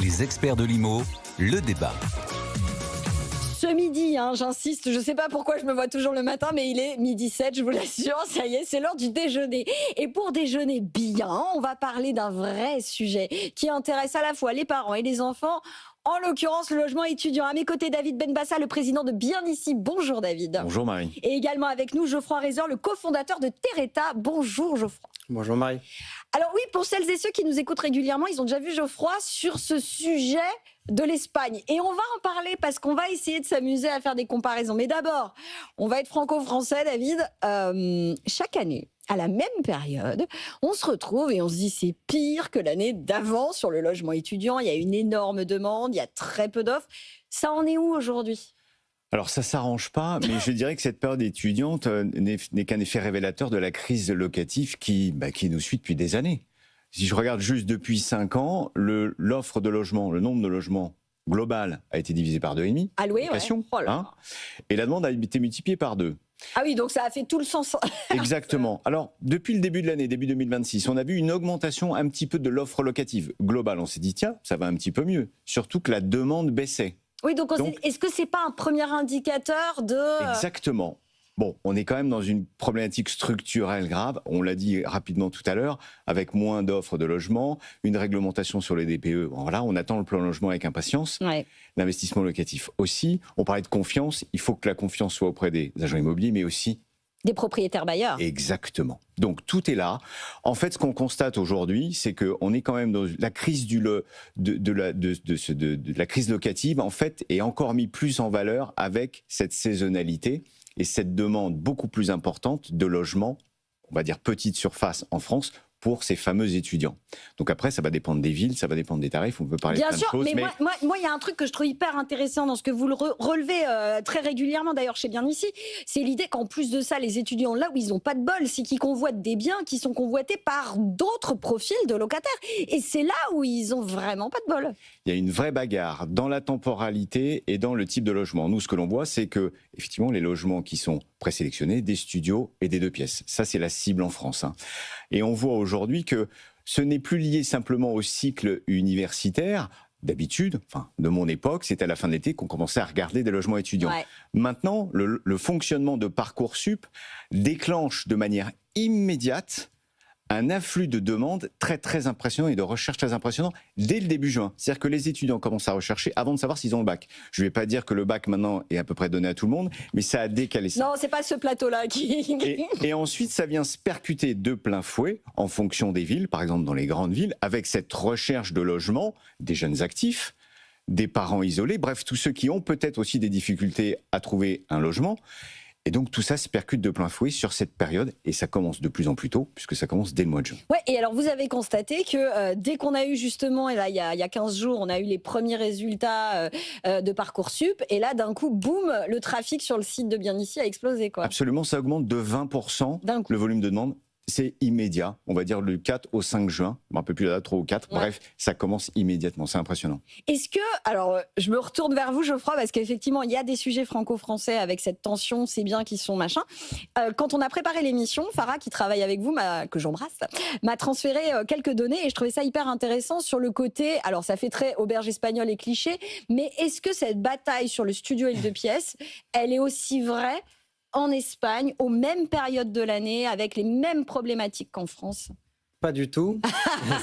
Les experts de l'IMO, le débat. Ce midi, j'insiste, je ne sais pas pourquoi je me vois toujours le matin, mais il est 12h07, je vous l'assure, ça y est, c'est l'heure du déjeuner. Et pour déjeuner bien, on va parler d'un vrai sujet qui intéresse à la fois les parents et les enfants, en l'occurrence le logement étudiant. À mes côtés, David Benbassa, le président de Bien Ici. Bonjour David. Bonjour Marie. Et également avec nous, Geoffroy Rezer, le cofondateur de Terreta. Bonjour Geoffroy. Bonjour Marie. Alors oui, pour celles et ceux qui nous écoutent régulièrement, ils ont déjà vu Geoffroy sur ce sujet de l'Espagne. Et on va en parler parce qu'on va essayer de s'amuser à faire des comparaisons. Mais d'abord, on va être franco-français, David. Chaque année, à la même période, on se retrouve et on se dit c'est pire que l'année d'avant sur le logement étudiant. Il y a une énorme demande, il y a très peu d'offres. Ça en est où aujourd'hui ? Alors ça s'arrange pas, mais je dirais que cette période étudiante n'est qu'un effet révélateur de la crise locative qui nous suit depuis des années. Si je regarde juste depuis 5 ans, l'offre de logement, le nombre de logements global a été divisé par 2,5. Alloué, ouais. Oh là là. Et la demande a été multipliée par 2. Ah oui, donc ça a fait tout le sens. Exactement. Alors, depuis le début de l'année, début 2026, on a vu une augmentation un petit peu de l'offre locative globale. On s'est dit, tiens, ça va un petit peu mieux. Surtout que la demande baissait. Oui, donc est-ce que c'est pas un premier indicateur de... Exactement. Bon, on est quand même dans une problématique structurelle grave, on l'a dit rapidement tout à l'heure, avec moins d'offres de logement, une réglementation sur les DPE. Bon, voilà, on attend le plan logement avec impatience. Ouais. L'investissement locatif aussi. On parlait de confiance, il faut que la confiance soit auprès des agents immobiliers, mais aussi... des propriétaires bailleurs. Exactement. Donc tout est là. En fait, ce qu'on constate aujourd'hui, c'est qu'on est quand même dans la crise de la crise locative, en fait, est encore mis plus en valeur avec cette saisonnalité et cette demande beaucoup plus importante de logements, on va dire petite surface en France, pour ces fameux étudiants. Donc après, ça va dépendre des villes, ça va dépendre des tarifs, on peut parler de plein de choses. Bien sûr, mais moi, il y a un truc que je trouve hyper intéressant dans ce que vous le relevez très régulièrement, d'ailleurs, chez Bien Ici, c'est l'idée qu'en plus de ça, les étudiants, là où ils n'ont pas de bol, c'est qu'ils convoitent des biens qui sont convoités par d'autres profils de locataires. Et c'est là où ils ont vraiment pas de bol. Il y a une vraie bagarre dans la temporalité et dans le type de logement. Nous, ce que l'on voit, c'est que, effectivement, les logements qui sont présélectionnés, des studios et des 2 pièces. Ça, c'est la cible en France. Et on voit aujourd'hui que ce n'est plus lié simplement au cycle universitaire. D'habitude, de mon époque, c'était à la fin de l'été qu'on commençait à regarder des logements étudiants. Ouais. Maintenant, le fonctionnement de Parcoursup déclenche de manière immédiate un afflux de demandes très très impressionnant et de recherches très impressionnant dès le début juin. C'est-à-dire que les étudiants commencent à rechercher avant de savoir s'ils ont le bac. Je ne vais pas dire que le bac maintenant est à peu près donné à tout le monde, mais ça a décalé ça. Non, c'est pas ce plateau-là qui... et ensuite, ça vient se percuter de plein fouet en fonction des villes, par exemple dans les grandes villes, avec cette recherche de logement des jeunes actifs, des parents isolés, bref, tous ceux qui ont peut-être aussi des difficultés à trouver un logement. Et donc tout ça se percute de plein fouet sur cette période et ça commence de plus en plus tôt puisque ça commence dès le mois de juin. Ouais, et alors vous avez constaté que dès qu'on a eu justement, et là il y a 15 jours, on a eu les premiers résultats de Parcoursup et là d'un coup, boum, le trafic sur le site de Bien Ici a explosé, quoi. Absolument, ça augmente de 20% le volume de demande. C'est immédiat, on va dire du 4 au 5 juin, un peu plus la date, 3 ou 4, ouais. Bref, ça commence immédiatement, c'est impressionnant. Est-ce que, alors je me retourne vers vous Geoffroy, parce qu'effectivement il y a des sujets franco-français avec cette tension, ces biens qui sont machin. Quand on a préparé l'émission, Farah qui travaille avec vous, que j'embrasse, m'a transféré quelques données et je trouvais ça hyper intéressant sur le côté, alors ça fait très auberge espagnole et cliché, mais est-ce que cette bataille sur le studio et le 2 pièces, elle est aussi vraie en Espagne, aux mêmes périodes de l'année, avec les mêmes problématiques qu'en France? Pas du tout.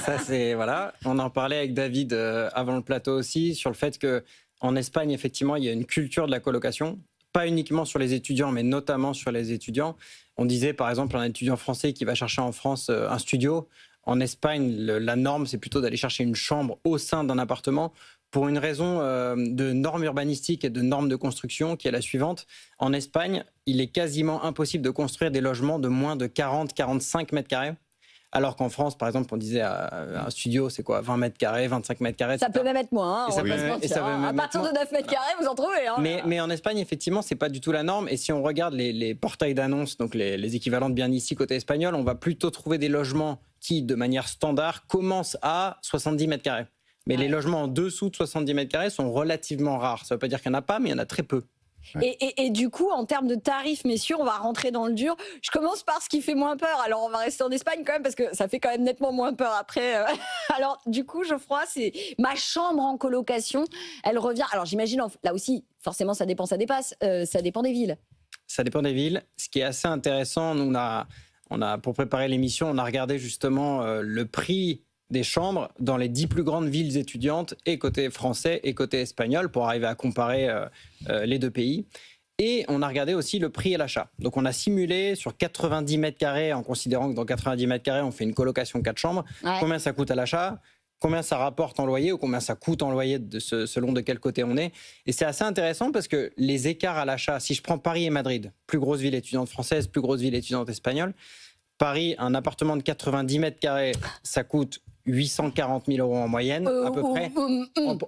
Ça, c'est, voilà. On en parlait avec David avant le plateau aussi, sur le fait qu'en Espagne, effectivement, il y a une culture de la colocation, pas uniquement sur les étudiants, mais notamment sur les étudiants. On disait, par exemple, un étudiant français qui va chercher en France un studio. En Espagne, la norme, c'est plutôt d'aller chercher une chambre au sein d'un appartement, pour une raison de normes urbanistiques et de normes de construction qui est la suivante. En Espagne, il est quasiment impossible de construire des logements de moins de 40-45 mètres carrés. Alors qu'en France, par exemple, on disait un studio, c'est quoi, 20 mètres carrés, 25 mètres carrés, ça peut même être moins, on va pas se mentir. À partir de 9 mètres carrés, vous en trouvez. Mais en Espagne, effectivement, c'est pas du tout la norme. Et si on regarde les portails d'annonces, donc les équivalents de Bien Ici côté espagnol, on va plutôt trouver des logements qui, de manière standard, commencent à 70 mètres carrés. Mais les logements en dessous de 70 mètres carrés sont relativement rares. Ça ne veut pas dire qu'il n'y en a pas, mais il y en a très peu. Ouais. Et du coup, en termes de tarifs, messieurs, on va rentrer dans le dur. Je commence par ce qui fait moins peur. Alors, on va rester en Espagne quand même parce que ça fait quand même nettement moins peur après. Alors, du coup, Geoffroy, c'est ma chambre en colocation. Elle revient. Alors, j'imagine, là aussi, forcément, ça dépend, ça dépasse. Ça dépend des villes. Ça dépend des villes. Ce qui est assez intéressant, nous, pour préparer l'émission, on a regardé justement le prix des chambres dans les 10 plus grandes villes étudiantes, et côté français et côté espagnol, pour arriver à comparer les deux pays. Et on a regardé aussi le prix à l'achat. Donc on a simulé sur 90 mètres carrés, en considérant que dans 90 mètres carrés, on fait une colocation 4 chambres, combien ça coûte à l'achat, combien ça rapporte en loyer ou combien ça coûte en loyer selon de quel côté on est. Et c'est assez intéressant parce que les écarts à l'achat, si je prends Paris et Madrid, plus grosse ville étudiante française, plus grosse ville étudiante espagnole, Paris, un appartement de 90 mètres carrés, ça coûte 840 000 euros en moyenne, à peu près.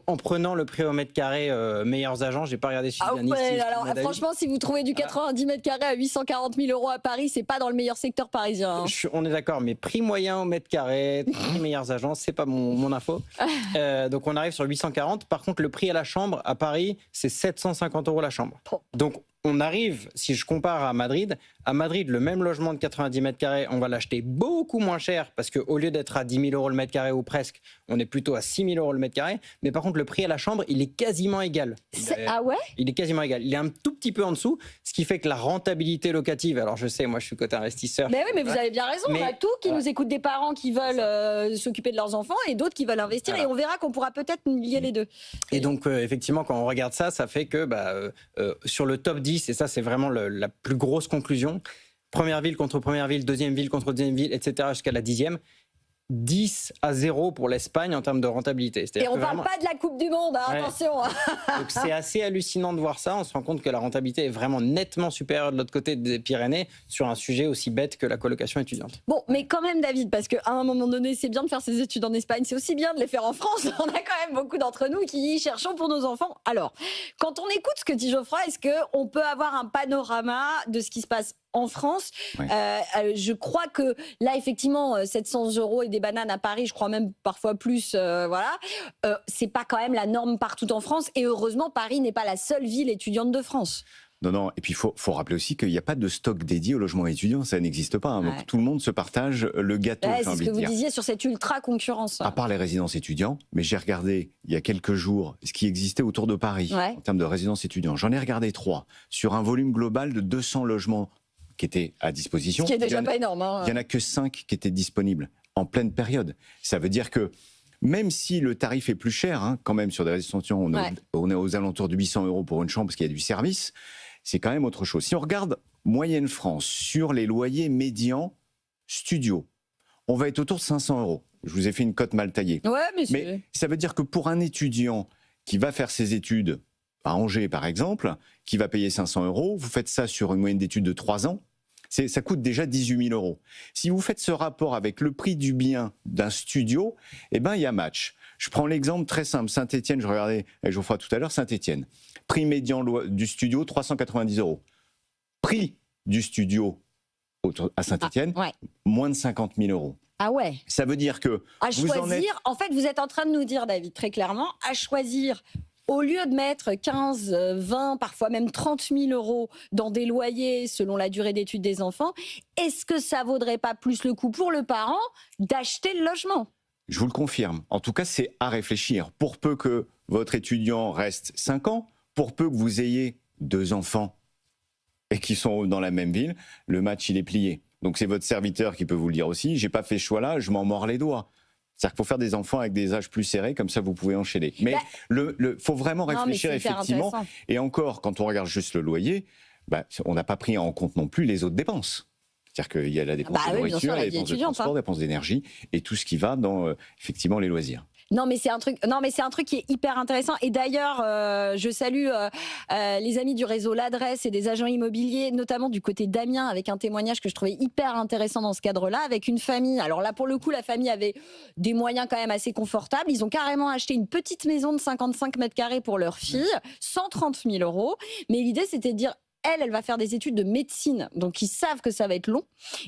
En prenant le prix au mètre carré, meilleurs agents, j'ai pas regardé si alors, franchement, si vous trouvez du 90 mètres carrés à 840 000 euros à Paris, c'est pas dans le meilleur secteur parisien. On est d'accord, mais prix moyen au mètre carré, prix meilleurs agents, c'est pas mon info. Donc on arrive sur 840. Par contre, le prix à la chambre à Paris, c'est 750 euros la chambre. Donc on arrive, si je compare à Madrid, le même logement de 90 mètres carrés, on va l'acheter beaucoup moins cher parce qu'au lieu d'être à 10 000 euros le mètre carré ou presque, on est plutôt à 6 000 euros le mètre carré. Mais par contre, le prix à la chambre, il est quasiment égal. Ah ouais ? Il est quasiment égal. Il est un tout petit peu en dessous, ce qui fait que la rentabilité locative, alors je sais, moi je suis côté investisseur. Mais oui, mais vous avez bien raison. On a tout qui nous écoute, des parents qui veulent s'occuper de leurs enfants et d'autres qui veulent investir. Et on verra qu'on pourra peut-être lier les deux. Et donc, effectivement, quand on regarde ça, ça fait que sur le top 10, et ça c'est vraiment la plus grosse conclusion, première ville contre première ville, deuxième ville contre deuxième ville, etc. jusqu'à la 10e, 10-0 pour l'Espagne en termes de rentabilité. Et on ne parle pas de la Coupe du Monde, hein, attention. Donc c'est assez hallucinant de voir ça. On se rend compte que la rentabilité est vraiment nettement supérieure de l'autre côté des Pyrénées sur un sujet aussi bête que la colocation étudiante. Bon, mais quand même, David, parce qu'à un moment donné, c'est bien de faire ses études en Espagne, c'est aussi bien de les faire en France. On a quand même beaucoup d'entre nous qui cherchons pour nos enfants. Alors, quand on écoute ce que dit Geoffroy, est-ce qu'on peut avoir un panorama de ce qui se passe en France? Je crois que là, effectivement, 700 euros et des bananes à Paris, je crois même parfois plus, c'est pas quand même la norme partout en France. Et heureusement, Paris n'est pas la seule ville étudiante de France. Non. Et puis, il faut rappeler aussi qu'il n'y a pas de stock dédié au logement étudiant. Ça n'existe pas. Donc, tout le monde se partage le gâteau. C'est ce que vous disiez sur cette ultra-concurrence. À part les résidences étudiants, mais j'ai regardé il y a quelques jours ce qui existait autour de Paris en termes de résidences étudiants. J'en ai regardé 3 sur un volume global de 200 logements qui étaient à disposition. Ce qui est déjà pas énorme. Il n'y en a que 5 qui étaient disponibles en pleine période. Ça veut dire que même si le tarif est plus cher, quand même sur des résidences étudiantes, on est aux alentours de 800 euros pour une chambre parce qu'il y a du service, c'est quand même autre chose. Si on regarde moyenne France sur les loyers médians studio, on va être autour de 500 euros. Je vous ai fait une cote mal taillée. Mais ça veut dire que pour un étudiant qui va faire ses études à Angers, par exemple, qui va payer 500 euros, vous faites ça sur une moyenne d'études de 3 ans, ça coûte déjà 18 000 euros. Si vous faites ce rapport avec le prix du bien d'un studio, il y a match. Je prends l'exemple très simple. Saint-Étienne, je regardais avec Geoffroy tout à l'heure, Saint-Étienne. Prix médian du studio, 390 euros. Prix du studio à Saint-Étienne, moins de 50 000 euros. Ah ouais. Ça veut dire que en fait, vous êtes en train de nous dire, David, très clairement, à choisir. Au lieu de mettre 15, 20, parfois même 30 000 euros dans des loyers selon la durée d'études des enfants, est-ce que ça vaudrait pas plus le coup pour le parent d'acheter le logement ? Je vous le confirme. En tout cas, c'est à réfléchir. Pour peu que votre étudiant reste 5 ans, pour peu que vous ayez 2 enfants et qui sont dans la même ville, le match, il est plié. Donc c'est votre serviteur qui peut vous le dire aussi. J'ai pas fait ce choix-là, je m'en mords les doigts. C'est-à-dire qu'il faut faire des enfants avec des âges plus serrés, comme ça vous pouvez enchaîner. Mais faut vraiment réfléchir effectivement. Et encore, quand on regarde juste le loyer, on n'a pas pris en compte non plus les autres dépenses. C'est-à-dire qu'il y a la dépense de nourriture, la dépense de transport, la dépense d'énergie et tout ce qui va dans effectivement les loisirs. Non mais c'est un truc qui est hyper intéressant. Et d'ailleurs, je salue les amis du réseau L'Adresse et des agents immobiliers, notamment du côté d'Amiens, avec un témoignage que je trouvais hyper intéressant dans ce cadre-là, avec une famille. Alors là, pour le coup, la famille avait des moyens quand même assez confortables. Ils ont carrément acheté une petite maison de 55 mètres carrés pour leur fille, 130 000 euros. Mais l'idée, c'était de dire, elle va faire des études de médecine, donc ils savent que ça va être long,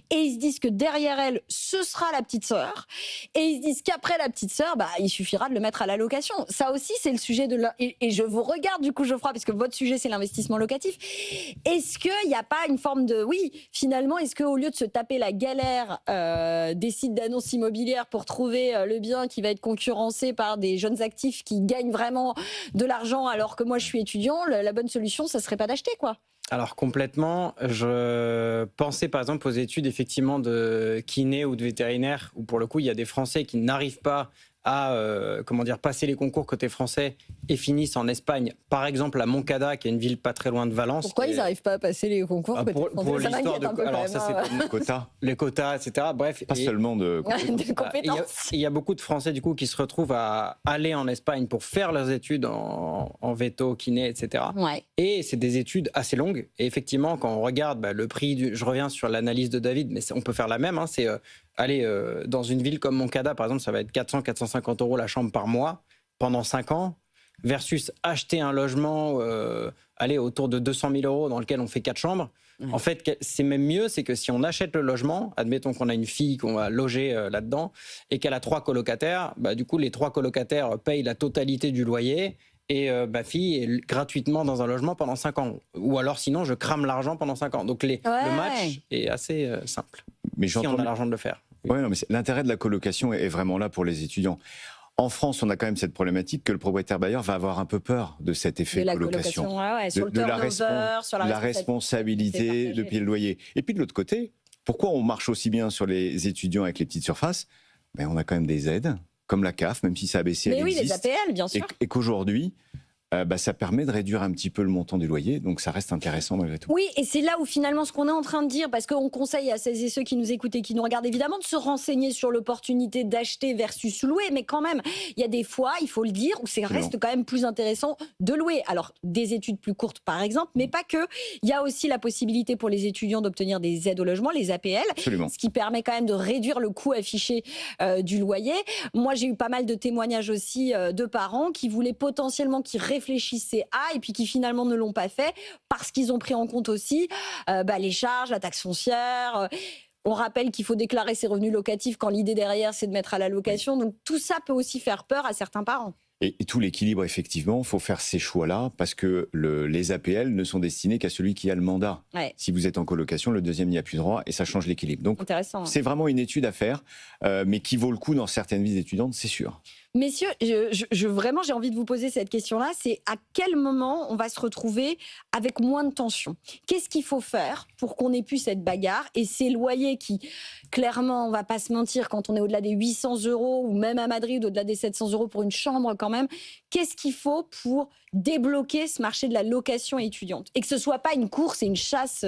et ils se disent que derrière elle, ce sera la petite sœur, et ils se disent qu'après la petite sœur, il suffira de le mettre à la location. Ça aussi, c'est le sujet de et je vous regarde du coup, Geoffroy, parce que votre sujet, c'est l'investissement locatif. Est-ce qu'il n'y a pas une forme de... Oui, finalement, est-ce qu'au lieu de se taper la galère des sites d'annonces immobilières pour trouver le bien qui va être concurrencé par des jeunes actifs qui gagnent vraiment de l'argent alors que moi, je suis étudiant, la bonne solution, ça ne serait pas d'acheter, quoi? Alors complètement, je pensais par exemple aux études effectivement de kiné ou de vétérinaire, où pour le coup il y a des Français qui n'arrivent pas à passer les concours côté français et finissent en Espagne, par exemple à Moncada, qui est une ville pas très loin de Valence. Pourquoi ils n'arrivent pas à passer les concours côté pour français? Ça l'histoire m'inquiète un peu alors quand ça même, c'est Les quotas, les quotas, etc. Bref, pas seulement de de compétences. il y a beaucoup de Français du coup qui se retrouvent à aller en Espagne pour faire leurs études en véto, kiné, etc. Ouais. Et c'est des études assez longues. Et effectivement, quand on regarde le prix, je reviens sur l'analyse de David, mais on peut faire la même. C'est aller dans une ville comme Moncada, par exemple, ça va être 400-450 € la chambre par mois pendant 5 ans, versus acheter un logement autour de 200 000 € dans lequel on fait 4 chambres. En fait, c'est même mieux, c'est que si on achète le logement, admettons qu'on a une fille qu'on va loger là-dedans et qu'elle a 3 colocataires, du coup, les 3 colocataires payent la totalité du loyer et ma fille est gratuitement dans un logement pendant 5 ans. Ou alors, sinon, je crame l'argent pendant 5 ans. Donc, le match est assez simple, Mais si on a l'argent de le faire. Ouais, non, mais l'intérêt de la colocation est vraiment là pour les étudiants. En France, on a quand même cette problématique que le propriétaire bailleur va avoir un peu peur de cet effet De la colocation. sur le turnover, sur la responsabilité de payer le loyer. Et puis de l'autre côté, pourquoi on marche aussi bien sur les étudiants avec les petites surfaces? On a quand même des aides, comme la CAF, même si ça a baissé, Mais elle oui, existe. les APL, bien sûr. Et qu'aujourd'hui, ça permet de réduire un petit peu le montant du loyer, donc ça reste intéressant malgré tout. Oui, et c'est là où finalement ce qu'on est en train de dire, parce qu'on conseille à celles et ceux qui nous écoutent et qui nous regardent évidemment de se renseigner sur l'opportunité d'acheter versus louer, mais quand même, il y a des fois, il faut le dire, où c'est reste quand même plus intéressant de louer. Alors, des études plus courtes par exemple, mais pas que. Il y a aussi la possibilité pour les étudiants d'obtenir des aides au logement, les APL, Absolument. ce qui permet quand même de réduire le coût affiché du loyer. Moi, j'ai eu pas mal de témoignages aussi de parents qui voulaient potentiellement, qui réfléchissaient et puis qui finalement ne l'ont pas fait parce qu'ils ont pris en compte aussi les charges, la taxe foncière. On rappelle qu'il faut déclarer ses revenus locatifs quand l'idée derrière c'est de mettre à la location. Donc tout ça peut aussi faire peur à certains parents. Et tout l'équilibre, effectivement, il faut faire ces choix-là parce que les APL ne sont destinés qu'à celui qui a le mandat. Ouais. Si vous êtes en colocation, le deuxième n'y a plus droit et ça change l'équilibre. Donc Intéressant. c'est vraiment une étude à faire, mais qui vaut le coup dans certaines vies étudiantes, c'est sûr. Messieurs, vraiment, j'ai envie de vous poser cette question-là. C'est à quel moment on va se retrouver avec moins de tension? Qu'est-ce qu'il faut faire pour qu'on ait plus cette bagarre? Et ces loyers qui, clairement, on va pas se mentir, quand on est au-delà des 800 € ou même à Madrid, au-delà des 700 € pour une chambre quand même, qu'est-ce qu'il faut pour débloquer ce marché de la location étudiante? Et que ce soit pas une course et une chasse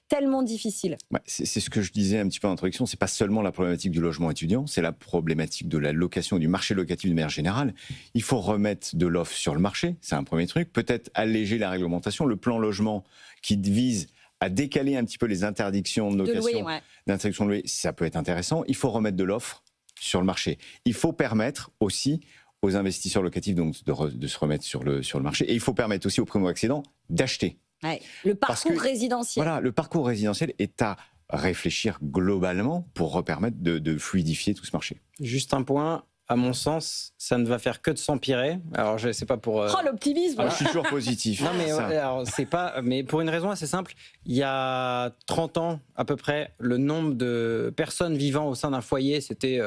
tellement difficile. C'est ce que je disais un petit peu en introduction, c'est pas seulement la problématique du logement étudiant, c'est la problématique de la location, du marché locatif de manière générale. Il faut remettre de l'offre sur le marché, c'est un premier truc. Peut-être alléger la réglementation, le plan logement qui vise à décaler un petit peu les interdictions de location, d'interdiction de louer, ça peut être intéressant. Il faut remettre de l'offre sur le marché. Il faut permettre aussi aux investisseurs locatifs donc de se remettre sur le marché. Et il faut permettre aussi aux primo-accédants d'acheter. Ouais. Le parcours résidentiel. Voilà, le parcours résidentiel est à réfléchir globalement pour permettre de fluidifier tout ce marché. Juste un point. À mon sens, ça ne va faire que de s'empirer. Alors, je sais pas pour. Oh, l'optimisme! Je suis toujours positif. Non, mais alors, c'est pas. Mais pour une raison assez simple, il y a 30 ans à peu près, le nombre de personnes vivant au sein d'un foyer, c'était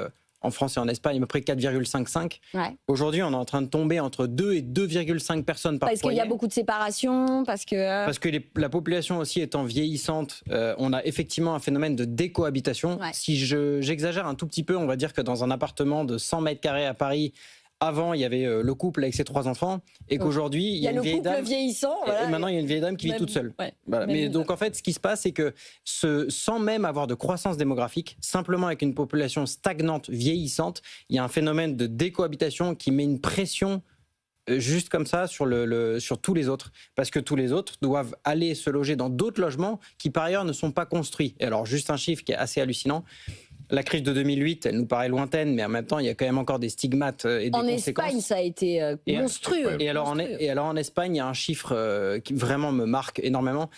en France et en Espagne à peu près 4,55. Ouais. Aujourd'hui, on est en train de tomber entre 2 et 2,5 personnes par foyer. Parce qu'il y a beaucoup de séparations, parce que la population aussi étant vieillissante, on a effectivement un phénomène de décohabitation. Ouais. Si j'exagère un tout petit peu, on va dire que dans un appartement de 100 mètres carrés à Paris, avant, il y avait le couple avec ses 3 enfants, et qu'aujourd'hui, il y a une vieille dame. Vieillissant. Voilà, et maintenant, il y a une vieille dame qui vit toute seule. Ouais, voilà. Mais donc, en fait, ce qui se passe, c'est que sans même avoir de croissance démographique, simplement avec une population stagnante, vieillissante, il y a un phénomène de décohabitation qui met une pression juste comme ça sur tous les autres. Parce que tous les autres doivent aller se loger dans d'autres logements qui, par ailleurs, ne sont pas construits. Et alors, juste un chiffre qui est assez hallucinant. La crise de 2008, elle nous paraît lointaine, mais en même temps, il y a quand même encore des stigmates et des En conséquences. Espagne, ça a été monstrueux. Et alors en Espagne, il y a un chiffre qui vraiment me marque énormément.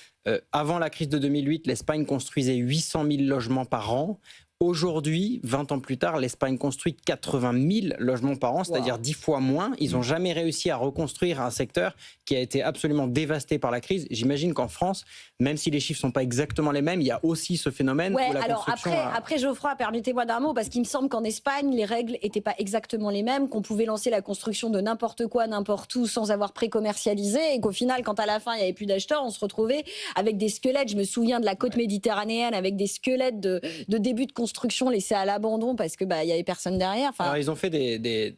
Avant la crise de 2008, l'Espagne construisait 800 000 logements par an. Aujourd'hui, 20 ans plus tard, l'Espagne construit 80 000 logements par an, c'est-à-dire 10 fois moins. Ils n'ont jamais réussi à reconstruire un secteur qui a été absolument dévasté par la crise. J'imagine qu'en France, même si les chiffres ne sont pas exactement les mêmes, il y a aussi ce phénomène. Ouais, où la alors construction après Geoffroy, permettez-moi d'un mot, parce qu'il me semble qu'en Espagne, les règles n'étaient pas exactement les mêmes, qu'on pouvait lancer la construction de n'importe quoi, n'importe où, sans avoir pré-commercialisé, et qu'au final, quand à la fin, il n'y avait plus d'acheteurs, on se retrouvait avec des squelettes. Je me souviens de la côte méditerranéenne, avec des squelettes de début de construction laissés à l'abandon parce que il y avait personne derrière. Enfin, alors, ils ont fait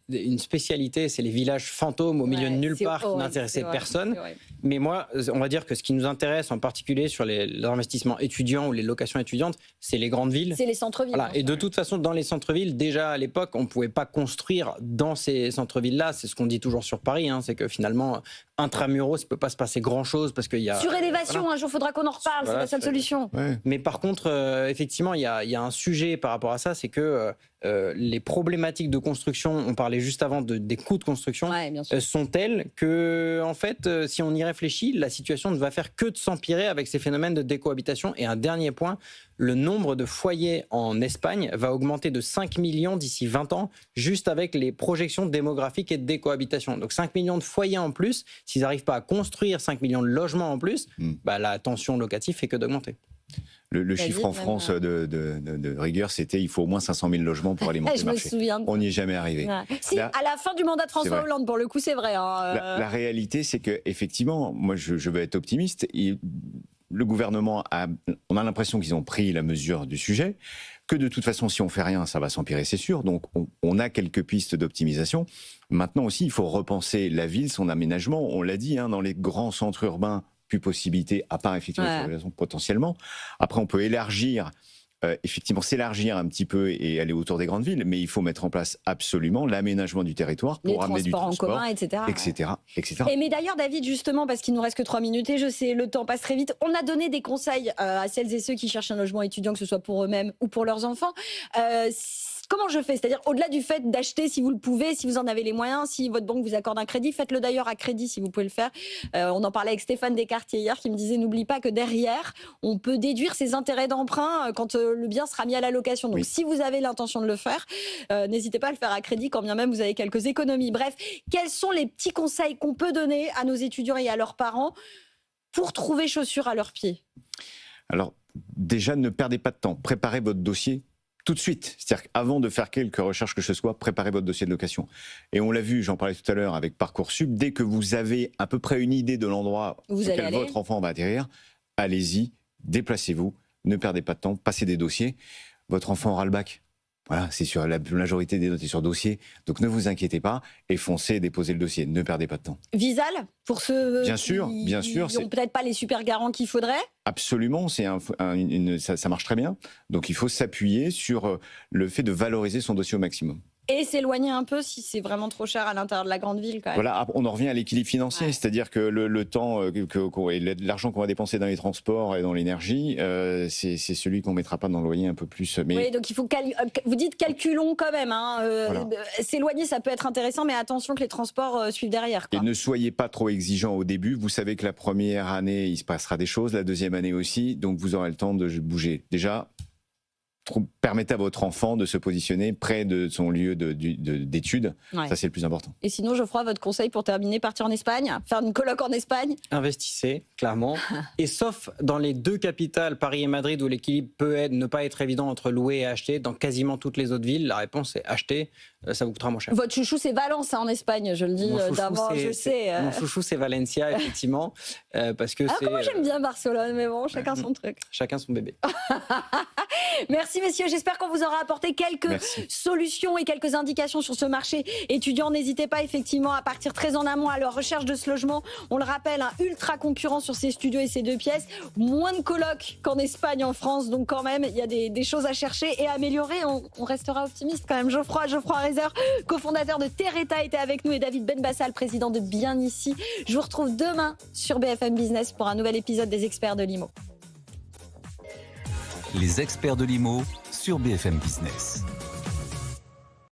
une spécialité, c'est les villages fantômes au milieu de nulle part qui n'intéressaient personne. Mais moi, on va dire que ce qui nous intéresse en particulier sur les investissements étudiants ou les locations étudiantes, c'est les grandes villes. C'est les centres-villes. Voilà. Et de toute façon, dans les centres-villes, déjà à l'époque, on ne pouvait pas construire dans ces centres-villes-là. C'est ce qu'on dit toujours sur Paris, c'est que finalement, intramuros, il ne peut pas se passer grand-chose parce qu'il y a... Surélévation, un jour, il faudra qu'on en reparle, c'est la seule solution. Ouais. Mais par contre, effectivement, il y a un sujet par rapport à ça, c'est que les problématiques de construction, on parlait juste avant des coûts de construction, sont tels que, en fait, si on y réfléchit, la situation ne va faire que de s'empirer avec ces phénomènes de décohabitation. Et un dernier point, le nombre de foyers en Espagne va augmenter de 5 millions d'ici 20 ans, juste avec les projections démographiques et de décohabitation. Donc 5 millions de foyers en plus, s'ils n'arrivent pas à construire 5 millions de logements en plus, la tension locative fait que d'augmenter. Le chiffre en France de rigueur, c'était il faut au moins 500 000 logements pour alimenter le marché. On n'y est jamais arrivé. Ouais. Si, à la fin du mandat de François Hollande, pour le coup, c'est vrai. La réalité, c'est que effectivement, moi, je veux être optimiste. Le gouvernement on a l'impression qu'ils ont pris la mesure du sujet, que de toute façon, si on fait rien, ça va s'empirer, c'est sûr. Donc, on a quelques pistes d'optimisation. Maintenant aussi, il faut repenser la ville, son aménagement. On l'a dit, dans les grands centres urbains, plus possibilité, à part effectivement potentiellement. Après, on peut élargir, effectivement s'élargir un petit peu et aller autour des grandes villes, mais il faut mettre en place absolument l'aménagement du territoire pour amener du transport en commun, etc. Et mais d'ailleurs, David, justement, parce qu'il nous reste que 3 minutes et je sais, le temps passe très vite, on a donné des conseils à celles et ceux qui cherchent un logement étudiant, que ce soit pour eux-mêmes ou pour leurs enfants. Comment je fais ? C'est-à-dire, au-delà du fait d'acheter si vous le pouvez, si vous en avez les moyens, si votre banque vous accorde un crédit, faites-le d'ailleurs à crédit si vous pouvez le faire. On en parlait avec Stéphane Descartier hier qui me disait, n'oublie pas que derrière, on peut déduire ses intérêts d'emprunt quand le bien sera mis à la location. Donc, si vous avez l'intention de le faire, n'hésitez pas à le faire à crédit quand bien même vous avez quelques économies. Bref, quels sont les petits conseils qu'on peut donner à nos étudiants et à leurs parents pour trouver chaussures à leurs pieds ? Alors, déjà, ne perdez pas de temps. Préparez votre dossier tout de suite. C'est-à-dire qu'avant de faire quelques recherches que ce soit, préparez votre dossier de location. Et on l'a vu, j'en parlais tout à l'heure avec Parcoursup, dès que vous avez à peu près une idée de l'endroit où votre enfant va atterrir, allez-y, déplacez-vous, ne perdez pas de temps, passez des dossiers. Votre enfant aura le bac. Voilà, c'est sur la majorité des notes est sur dossier. Donc ne vous inquiétez pas et foncez déposez le dossier. Ne perdez pas de temps. Visal, pour ceux bien sûr, qui n'ont peut-être pas les super garants qu'il faudrait. Absolument, ça marche très bien. Donc il faut s'appuyer sur le fait de valoriser son dossier au maximum. Et s'éloigner un peu si c'est vraiment trop cher à l'intérieur de la grande ville, quand même. Voilà, on en revient à l'équilibre financier, c'est-à-dire que le temps et l'argent qu'on va dépenser dans les transports et dans l'énergie, c'est celui qu'on mettra pas dans le loyer un peu plus. Mais... Oui, donc il faut vous dites calculons quand même. Voilà. S'éloigner, ça peut être intéressant, mais attention que les transports suivent derrière. Et ne soyez pas trop exigeants au début. Vous savez que la première année, il se passera des choses, la deuxième année aussi, donc vous aurez le temps de bouger. Déjà, permettez à votre enfant de se positionner près de son lieu d'études. Ouais. Ça, c'est le plus important. Et sinon, Geoffroy, votre conseil pour terminer, partir en Espagne, faire une coloc en Espagne ? Investissez, clairement. Et sauf dans les deux capitales, Paris et Madrid, où l'équilibre peut ne pas être évident entre louer et acheter, dans quasiment toutes les autres villes, la réponse est acheter. Ça vous coûtera moins cher. Votre chouchou, c'est Valence, en Espagne, je le dis d'avant, je sais. Mon chouchou, c'est Valencia, effectivement. Parce que moi, j'aime bien Barcelone, mais bon, chacun son truc. Chacun son bébé. Merci, messieurs. J'espère qu'on vous aura apporté quelques solutions et quelques indications sur ce marché étudiant. N'hésitez pas, effectivement, à partir très en amont à la recherche de ce logement. On le rappelle, ultra concurrent sur ces studios et ces 2 pièces. Moins de colocs qu'en Espagne, en France. Donc, quand même, il y a des choses à chercher et à améliorer. On restera optimiste quand même. Geoffroy Rezer, cofondateur de Terreta, était avec nous, et David Benbassal, président de Bien Ici. Je vous retrouve demain sur BFM Business pour un nouvel épisode des Experts de l'IMO. Les Experts de l'IMO sur BFM Business.